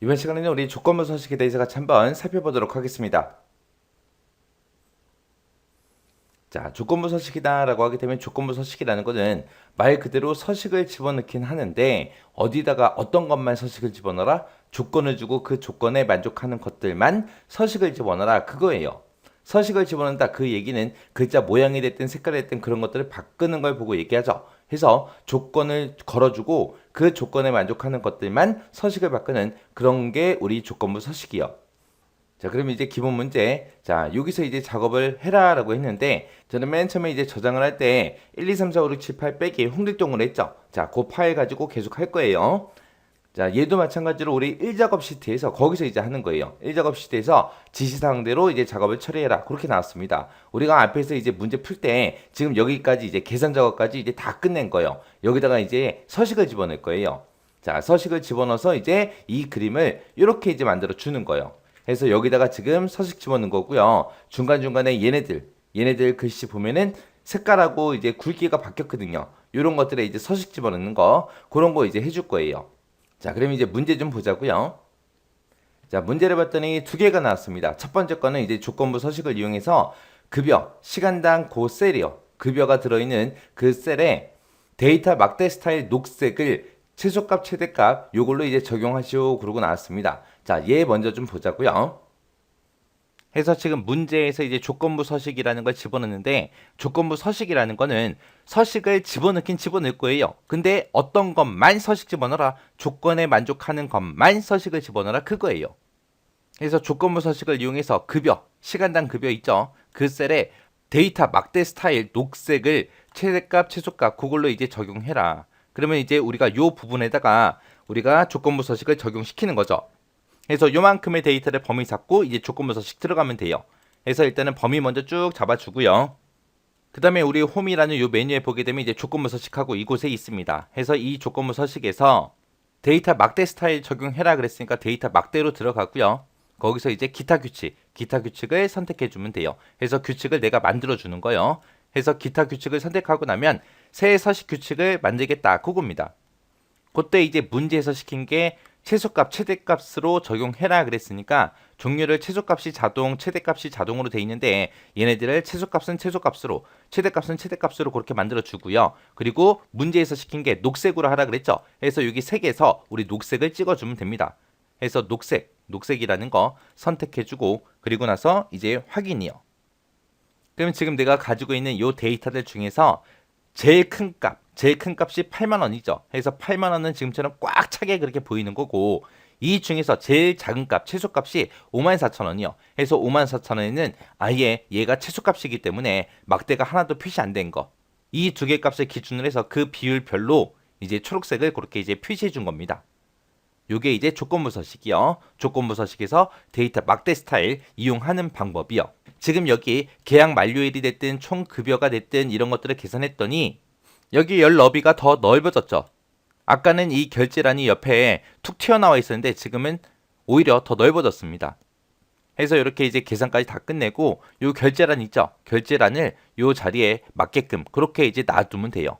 이번 시간에는 우리 조건부 서식에 대해서 같이 한번 살펴보도록 하겠습니다. 자, 조건부 서식이다라고 하게 되면 조건부 서식이라는 것은 말 그대로 서식을 집어넣긴 하는데 어디다가 어떤 것만 서식을 집어넣어라? 조건을 주고 그 조건에 만족하는 것들만 서식을 집어넣어라 그거예요. 서식을 집어넣는다 그 얘기는 글자 모양이 됐든 색깔이 됐든 그런 것들을 바꾸는 걸 보고 얘기하죠. 해서 조건을 걸어주고 그 조건에 만족하는 것들만 서식을 바꾸는 그런 게 우리 조건부 서식이요. 자, 그럼 이제 기본 문제. 자, 여기서 이제 작업을 해라라고 했는데, 저는 맨 처음에 이제 저장을 할 때 1, 2, 3, 4, 5, 6, 7, 8 빼기 홍길동으로 했죠. 자, 그 파일 가지고 계속 할 거예요. 자, 얘도 마찬가지로 우리 1작업 시트에서 거기서 이제 하는 거예요. 1작업 시트에서 지시사항대로 이제 작업을 처리해라. 그렇게 나왔습니다. 우리가 앞에서 이제 문제 풀 때 지금 여기까지 이제 계산 작업까지 이제 다 끝낸 거예요. 여기다가 이제 서식을 집어넣을 거예요. 자, 서식을 집어넣어서 이제 이 그림을 이렇게 이제 만들어 주는 거예요. 그래서 여기다가 지금 서식 집어넣은 거고요. 중간중간에 얘네들 글씨 보면은 색깔하고 이제 굵기가 바뀌었거든요. 이런 것들에 이제 서식 집어넣는 거, 그런 거 이제 해줄 거예요. 자, 그럼 이제 문제 좀 보자고요. 자, 문제를 봤더니 두 개가 나왔습니다. 첫 번째 거는 이제 조건부 서식을 이용해서 급여, 시간당 고 셀이요. 급여가 들어있는 그 셀에 데이터 막대 스타일 녹색을 최소값, 최대값 요걸로 이제 적용하시오 그러고 나왔습니다. 자, 얘 먼저 좀 보자고요. 해서 지금 문제에서 이제 조건부 서식이라는 걸 집어넣는데 조건부 서식이라는 거는 서식을 집어넣긴 집어넣을 거예요. 근데 어떤 것만 서식 집어넣어라. 조건에 만족하는 것만 서식을 집어넣어라 그거예요. 그래서 조건부 서식을 이용해서 급여, 시간당 급여 있죠. 그 셀에 데이터 막대 스타일 녹색을 최대값, 최소값 그걸로 이제 적용해라. 그러면 이제 우리가 요 부분에다가 우리가 조건부 서식을 적용시키는 거죠. 그래서 요만큼의 데이터를 범위 잡고 이제 조건부 서식 들어가면 돼요. 그래서 일단은 범위 먼저 쭉 잡아주고요. 그 다음에 우리 홈이라는 요 메뉴에 보게 되면 이제 조건부 서식하고 이곳에 있습니다. 해서 이 조건부 서식에서 데이터 막대 스타일 적용해라 그랬으니까 데이터 막대로 들어가고요. 거기서 이제 기타 규칙을 선택해 주면 돼요. 그래서 규칙을 내가 만들어 주는 거예요. 해서 기타 규칙을 선택하고 나면 새 서식 규칙을 만들겠다 그겁니다. 그때 이제 문제에서 시킨 게 최소값, 최대값으로 적용해라 그랬으니까 종류를 최소값이 자동, 최대값이 자동으로 돼 있는데 얘네들을 최소값은 최소값으로, 최대값은 최대값으로 그렇게 만들어 주고요. 그리고 문제에서 시킨 게 녹색으로 하라 그랬죠. 그래서 여기 색에서 우리 녹색을 찍어 주면 됩니다. 그래서 녹색이라는 거 선택해 주고 그리고 나서 이제 확인이요. 그러면 지금 내가 가지고 있는 이 데이터들 중에서 제일 큰 값이 8만 원이죠. 그래서 8만 원은 지금처럼 꽉 차게 그렇게 보이는 거고 이 중에서 제일 작은 값, 최소값이 5만 4천 원이요. 그래서 5만 4천 원에는 아예 얘가 최소값이기 때문에 막대가 하나도 표시 안 된 거. 이 두 개 값을 기준으로 해서 그 비율별로 이제 초록색을 그렇게 이제 표시해 준 겁니다. 요게 이제 조건부 서식이요. 조건부 서식에서 데이터 막대 스타일 이용하는 방법이요. 지금 여기 계약 만료일이 됐든 총 급여가 됐든 이런 것들을 계산했더니 여기 열 너비가 더 넓어졌죠. 아까는 이 결제란이 옆에 툭 튀어나와 있었는데 지금은 오히려 더 넓어졌습니다. 해서 이렇게 이제 계산까지 다 끝내고 요 결제란 있죠. 결제란을 요 자리에 맞게끔 그렇게 이제 놔두면 돼요.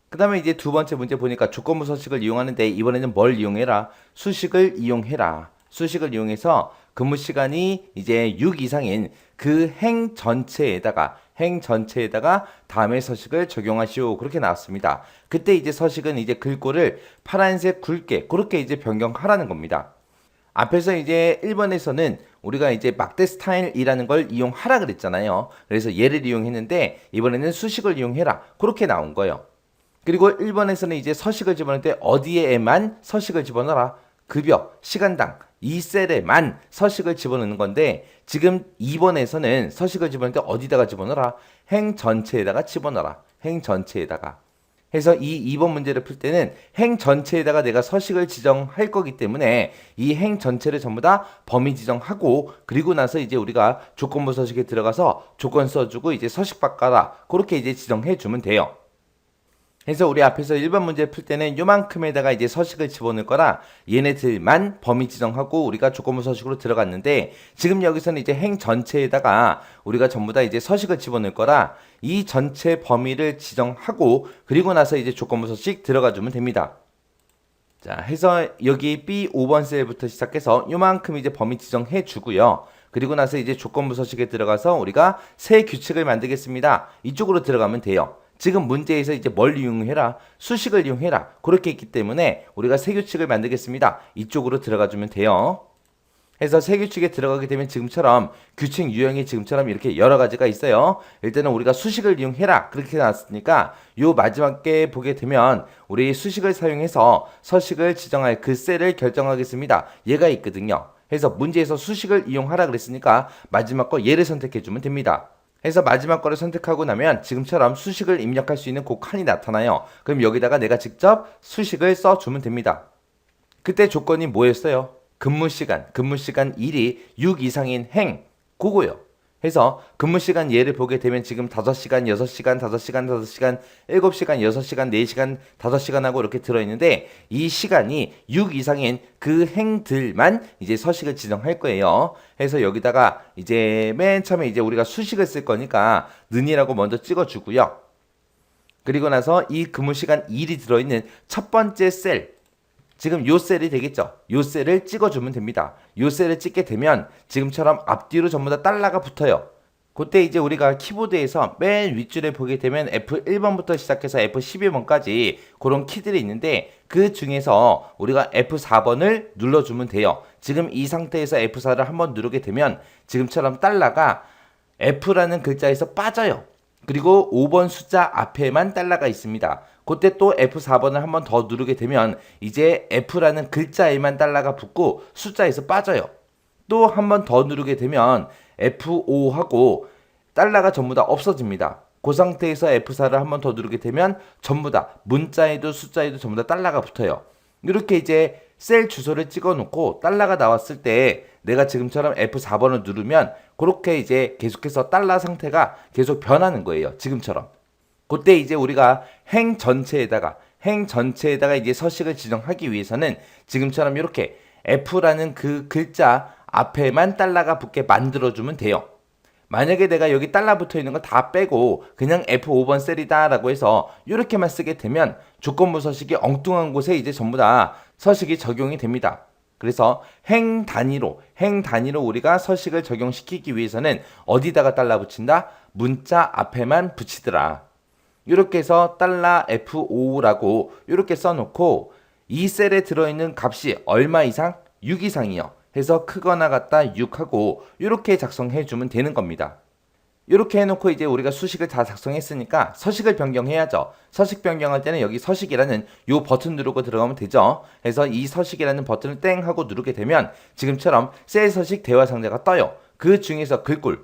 그 다음에 이제 두 번째 문제 보니까 조건부 서식을 이용하는데 이번에는 뭘 이용해라? 수식을 이용해라. 수식을 이용해서 근무 시간이 이제 6 이상인 그 행 전체에다가 다음의 서식을 적용하시오. 그렇게 나왔습니다. 그때 이제 서식은 이제 글꼴을 파란색 굵게 그렇게 이제 변경하라는 겁니다. 앞에서 이제 1번에서는 우리가 이제 막대 스타일이라는 걸 이용하라 그랬잖아요. 그래서 얘를 이용했는데 이번에는 수식을 이용해라. 그렇게 나온 거예요. 그리고 1번에서는 이제 서식을 집어넣을 때 어디에만 서식을 집어넣어라. 급여, 시간당 이 셀에만 서식을 집어넣는 건데 지금 2번에서는 서식을 집어넣을 때 어디다가 집어넣어라. 행 전체에다가 집어넣어라. 행 전체에다가. 해서 이 2번 문제를 풀 때는 행 전체에다가 내가 서식을 지정할 거기 때문에 이 행 전체를 전부 다 범위 지정하고 그리고 나서 이제 우리가 조건부 서식에 들어가서 조건 써주고 이제 서식 바꿔라. 그렇게 이제 지정해 주면 돼요. 그래서 우리 앞에서 1번 문제 풀 때는 요만큼에다가 이제 서식을 집어넣을 거라 얘네들만 범위 지정하고 우리가 조건부 서식으로 들어갔는데 지금 여기서는 이제 행 전체에다가 우리가 전부 다 이제 서식을 집어넣을 거라 이 전체 범위를 지정하고 그리고 나서 이제 조건부 서식 들어가 주면 됩니다. 자, 해서 여기 B 5번 셀부터 시작해서 요만큼 이제 범위 지정해 주고요. 그리고 나서 이제 조건부 서식에 들어가서 우리가 새 규칙을 만들겠습니다. 이쪽으로 들어가면 돼요. 지금 문제에서 이제 뭘 이용해라? 수식을 이용해라. 그렇게 있기 때문에 우리가 새 규칙을 만들겠습니다. 이쪽으로 들어가 주면 돼요. 해서 새 규칙에 들어가게 되면 지금처럼 규칙 유형이 지금처럼 이렇게 여러 가지가 있어요. 일단은 우리가 수식을 이용해라 그렇게 나왔으니까 요 마지막에 보게 되면 우리 수식을 사용해서 서식을 지정할 그 셀을 결정하겠습니다. 얘가 있거든요. 해서 문제에서 수식을 이용하라 그랬으니까 마지막 거 얘를 선택해 주면 됩니다. 해서 마지막 거를 선택하고 나면 지금처럼 수식을 입력할 수 있는 그 칸이 나타나요. 그럼 여기다가 내가 직접 수식을 써주면 됩니다. 그때 조건이 뭐였어요? 근무시간 일이 6 이상인 행, 그거요. 해서 근무시간 예를 보게 되면 지금 5시간, 6시간, 5시간, 5시간, 7시간, 6시간, 4시간, 5시간 하고 이렇게 들어있는데 이 시간이 6 이상인 그 행들만 이제 서식을 지정할 거예요. 해서 여기다가 이제 맨 처음에 이제 우리가 수식을 쓸 거니까 는이라고 먼저 찍어주고요. 그리고 나서 이 근무시간 일이 들어있는 첫 번째 셀, 지금 요 셀이 되겠죠. 요 셀을 찍어주면 됩니다. 요 셀을 찍게 되면 지금처럼 앞뒤로 전부 다 달러가 붙어요. 그때 이제 우리가 키보드에서 맨 윗줄에 보게 되면 F1번부터 시작해서 F12번까지 그런 키들이 있는데 그 중에서 우리가 F4번을 눌러주면 돼요. 지금 이 상태에서 F4를 한번 누르게 되면 지금처럼 달러가 F라는 글자에서 빠져요. 그리고 5번 숫자 앞에만 달러가 있습니다. 그때 또 F4번을 한번 더 누르게 되면 이제 F라는 글자에만 달러가 붙고 숫자에서 빠져요. 또 한 번 더 누르게 되면 F5하고 달러가 전부 다 없어집니다. 그 상태에서 F4를 한 번 더 누르게 되면 전부 다 문자에도 숫자에도 전부 다 달러가 붙어요. 이렇게 이제 셀 주소를 찍어 놓고 달러가 나왔을 때 내가 지금처럼 F4번을 누르면 그렇게 이제 계속해서 달러 상태가 계속 변하는 거예요. 지금처럼. 그때 이제 우리가 행 전체에다가 이제 서식을 지정하기 위해서는 지금처럼 이렇게 F라는 그 글자 앞에만 달러가 붙게 만들어주면 돼요. 만약에 내가 여기 달러 붙어 있는 거 다 빼고 그냥 F5번 셀이다 라고 해서 이렇게만 쓰게 되면 조건부 서식이 엉뚱한 곳에 이제 전부 다 서식이 적용이 됩니다. 그래서 행 단위로 우리가 서식을 적용시키기 위해서는 어디다가 달러 붙인다? 문자 앞에만 붙이더라. 이렇게 해서 달러 F5라고 이렇게 써놓고 이 셀에 들어있는 값이 얼마 이상? 6 이상이요. 해서 크거나 같다 6하고 이렇게 작성해 주면 되는 겁니다. 이렇게 해놓고 이제 우리가 수식을 다 작성했으니까 서식을 변경해야죠. 서식 변경할 때는 여기 서식이라는 요 버튼 누르고 들어가면 되죠. 그래서 이 서식이라는 버튼을 땡 하고 누르게 되면 지금처럼 셀 서식 대화 상자가 떠요. 그 중에서 글꼴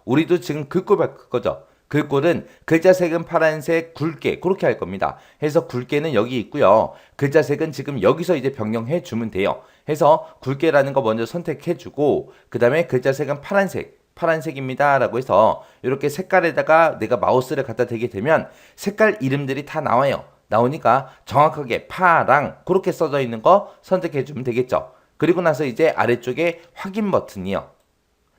우리도 지금 글꼴 바꿀 거죠. 글꼴은 글자색은 파란색 굵게 그렇게 할 겁니다. 해서 굵게는 여기 있고요. 글자색은 지금 여기서 이제 변경해 주면 돼요. 해서 굵게라는 거 먼저 선택해 주고 그 다음에 글자색은 파란색입니다 라고 해서 이렇게 색깔에다가 내가 마우스를 갖다 대게 되면 색깔 이름들이 다 나와요. 나오니까 정확하게 파랑 그렇게 써져 있는 거 선택해 주면 되겠죠. 그리고 나서 이제 아래쪽에 확인 버튼이요.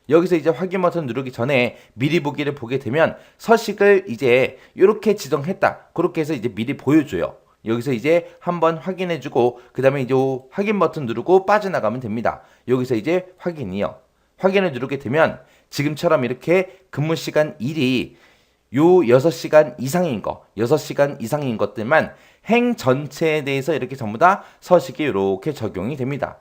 여기서 이제 확인 버튼 누르기 전에 미리 보기를 보게 되면 서식을 이제 이렇게 지정했다. 그렇게 해서 이제 미리 보여줘요. 여기서 이제 한번 확인해주고 그 다음에 이제 확인 버튼 누르고 빠져나가면 됩니다. 여기서 이제 확인이요. 확인을 누르게 되면 지금처럼 이렇게 근무시간 일이 요 6시간 이상인 것들만 행 전체에 대해서 이렇게 전부 다 서식이 이렇게 적용이 됩니다.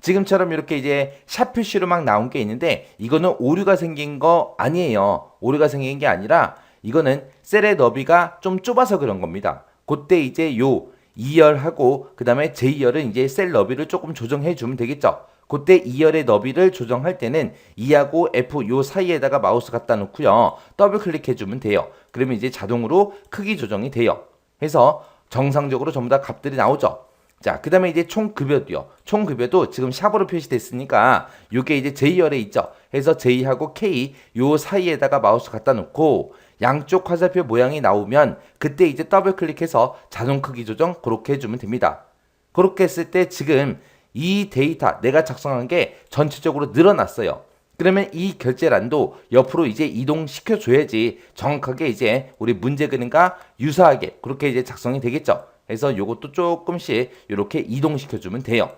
지금처럼 이렇게 이제 샵 표시로 막 나온 게 있는데 이거는 오류가 생긴 거 아니에요. 오류가 생긴 게 아니라 이거는 셀의 너비가 좀 좁아서 그런 겁니다. 그때 이제 요 2열하고 그 다음에 제2열은 이제 셀 너비를 조금 조정해 주면 되겠죠. 그때 2열의 너비를 조정할 때는 2하고 F 요 사이에다가 마우스 갖다 놓고요. 더블 클릭해 주면 돼요. 그러면 이제 자동으로 크기 조정이 돼요. 해서 정상적으로 전부 다 값들이 나오죠. 자, 그 다음에 이제 총급여도요. 총급여도 지금 샵으로 표시됐으니까 요게 이제 J열에 있죠. 해서 J하고 K 요 사이에다가 마우스 갖다 놓고 양쪽 화살표 모양이 나오면 그때 이제 더블 클릭해서 자동 크기 조정 그렇게 해주면 됩니다. 그렇게 했을 때 지금 이 데이터 내가 작성한 게 전체적으로 늘어났어요. 그러면 이 결제란도 옆으로 이제 이동시켜 줘야지 정확하게 이제 우리 문제 그림과 유사하게 그렇게 이제 작성이 되겠죠. 그래서 요것도 조금씩 이렇게 이동시켜주면 돼요.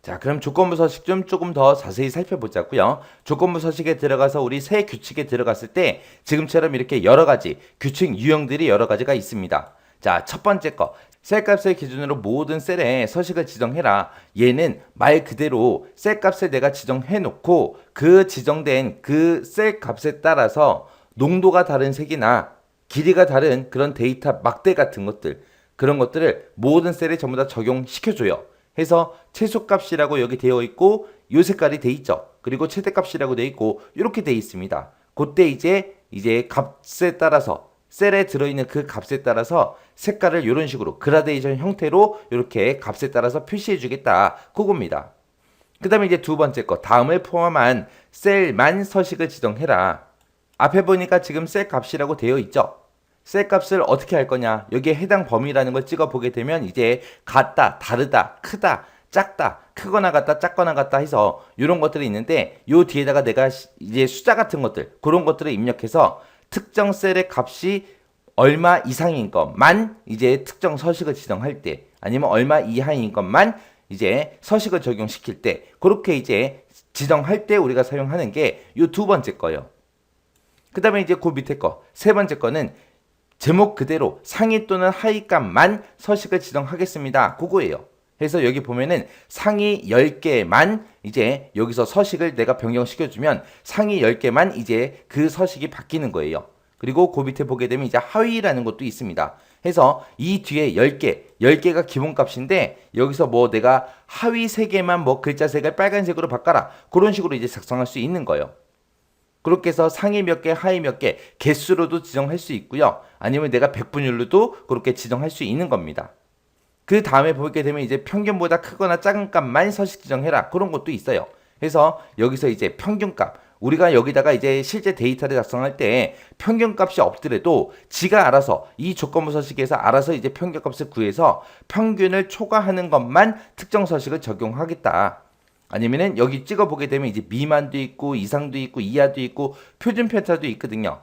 자, 그럼 조건부 서식 좀 조금 더 자세히 살펴보자고요. 조건부 서식에 들어가서 우리 세 규칙에 들어갔을 때 지금처럼 이렇게 여러 가지 규칙 유형들이 여러 가지가 있습니다. 자, 첫 번째 거. 셀 값을 기준으로 모든 셀에 서식을 지정해라. 얘는 말 그대로 셀 값을 내가 지정해 놓고 그 지정된 그 셀 값에 따라서 농도가 다른 색이나 길이가 다른 그런 데이터 막대 같은 것들, 그런 것들을 모든 셀에 전부 다 적용시켜줘요. 해서 최소값이라고 여기 되어 있고 요 색깔이 돼 있죠. 그리고 최대값이라고 되어 있고 이렇게 되어 있습니다. 그때 이제 값에 따라서 셀에 들어있는 그 값에 따라서 색깔을 이런 식으로 그라데이션 형태로 이렇게 값에 따라서 표시해 주겠다. 그겁니다. 그 다음에 이제 두 번째 거, 다음을 포함한 셀만 서식을 지정해라. 앞에 보니까 지금 셀 값이라고 되어 있죠. 셀 값을 어떻게 할 거냐, 여기에 해당 범위라는 걸 찍어 보게 되면 이제 같다, 다르다, 크다, 작다, 크거나 같다, 작거나 같다 해서 이런 것들이 있는데 요 뒤에다가 내가 이제 숫자 같은 것들, 그런 것들을 입력해서 특정 셀의 값이 얼마 이상인 것만 이제 특정 서식을 지정할 때, 아니면 얼마 이하인 것만 이제 서식을 적용시킬 때, 그렇게 이제 지정할 때 우리가 사용하는 게 요 두 번째 거예요. 그 다음에 이제 그 밑에 거, 세 번째 거는 제목 그대로 상위 또는 하위 값만 서식을 지정하겠습니다. 그거예요. 그래서 여기 보면은 상위 10개만 이제 여기서 서식을 내가 변경시켜주면 상위 10개만 이제 그 서식이 바뀌는 거예요. 그리고 그 밑에 보게 되면 이제 하위라는 것도 있습니다. 해서 이 뒤에 10개가 기본값인데 여기서 뭐 내가 하위 3개만 뭐 글자 색을 빨간색으로 바꿔라. 그런 식으로 이제 작성할 수 있는 거예요. 그렇게 해서 상위 몇 개, 하위 몇 개, 개수로도 지정할 수 있고요. 아니면 내가 백분율로도 그렇게 지정할 수 있는 겁니다. 그 다음에 보게 되면 이제 평균보다 크거나 작은 값만 서식 지정해라. 그런 것도 있어요. 그래서 여기서 이제 평균값, 우리가 여기다가 이제 실제 데이터를 작성할 때 평균값이 없더라도 지가 알아서 이 조건부 서식에서 알아서 이제 평균값을 구해서 평균을 초과하는 것만 특정 서식을 적용하겠다. 아니면은 여기 찍어보게 되면 이제 미만도 있고 이상도 있고 이하도 있고 표준 편차도 있거든요.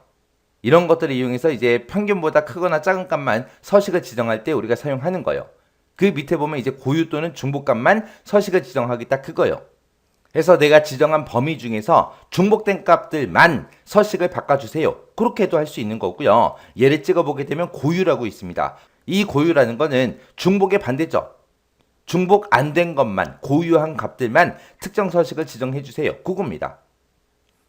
이런 것들을 이용해서 이제 평균보다 크거나 작은 값만 서식을 지정할 때 우리가 사용하는 거예요. 그 밑에 보면 이제 고유 또는 중복값만 서식을 지정하겠다, 그거예요. 그래서 내가 지정한 범위 중에서 중복된 값들만 서식을 바꿔주세요. 그렇게도 할 수 있는 거고요. 얘를 찍어보게 되면 고유라고 있습니다. 이 고유라는 거는 중복의 반대죠. 중복 안 된 것만, 고유한 값들만 특정 서식을 지정해 주세요. 그겁니다.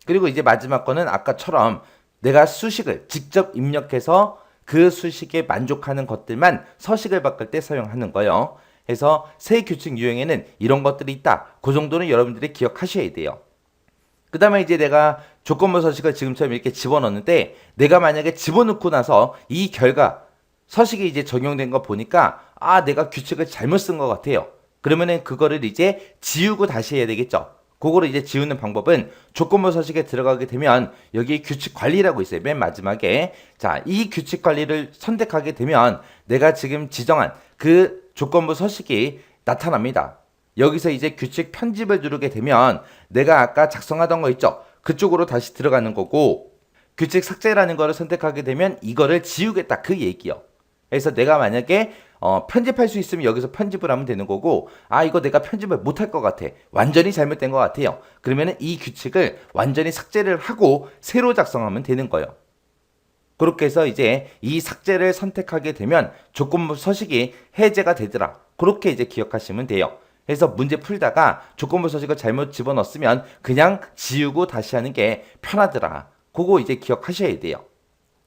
그리고 이제 마지막 거는 아까처럼 내가 수식을 직접 입력해서 그 수식에 만족하는 것들만 서식을 바꿀 때 사용하는 거예요. 그래서 세 규칙 유형에는 이런 것들이 있다. 그 정도는 여러분들이 기억하셔야 돼요. 그 다음에 이제 내가 조건부 서식을 지금처럼 이렇게 집어넣는데 내가 만약에 집어넣고 나서 이 결과 서식이 이제 적용된 거 보니까 내가 규칙을 잘못 쓴 것 같아요. 그러면은 그거를 이제 지우고 다시 해야 되겠죠. 그거를 이제 지우는 방법은 조건부 서식에 들어가게 되면 여기 규칙 관리라고 있어요. 맨 마지막에. 자, 이 규칙 관리를 선택하게 되면 내가 지금 지정한 그 조건부 서식이 나타납니다. 여기서 이제 규칙 편집을 누르게 되면 내가 아까 작성하던 거 있죠. 그쪽으로 다시 들어가는 거고, 규칙 삭제라는 거를 선택하게 되면 이거를 지우겠다, 그 얘기요. 그래서 내가 만약에 편집할 수 있으면 여기서 편집을 하면 되는 거고, 이거 내가 편집을 못할 것 같아, 완전히 잘못된 것 같아요. 그러면은 이 규칙을 완전히 삭제를 하고 새로 작성하면 되는 거예요. 그렇게 해서 이제 이 삭제를 선택하게 되면 조건부 서식이 해제가 되더라. 그렇게 이제 기억하시면 돼요. 그래서 문제 풀다가 조건부 서식을 잘못 집어넣었으면 그냥 지우고 다시 하는 게 편하더라. 그거 이제 기억하셔야 돼요.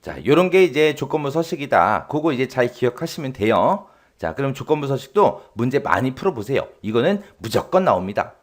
자, 요런 게 이제 조건부 서식이다. 그거 이제 잘 기억하시면 돼요. 자, 그럼 조건부 서식도 문제 많이 풀어보세요. 이거는 무조건 나옵니다.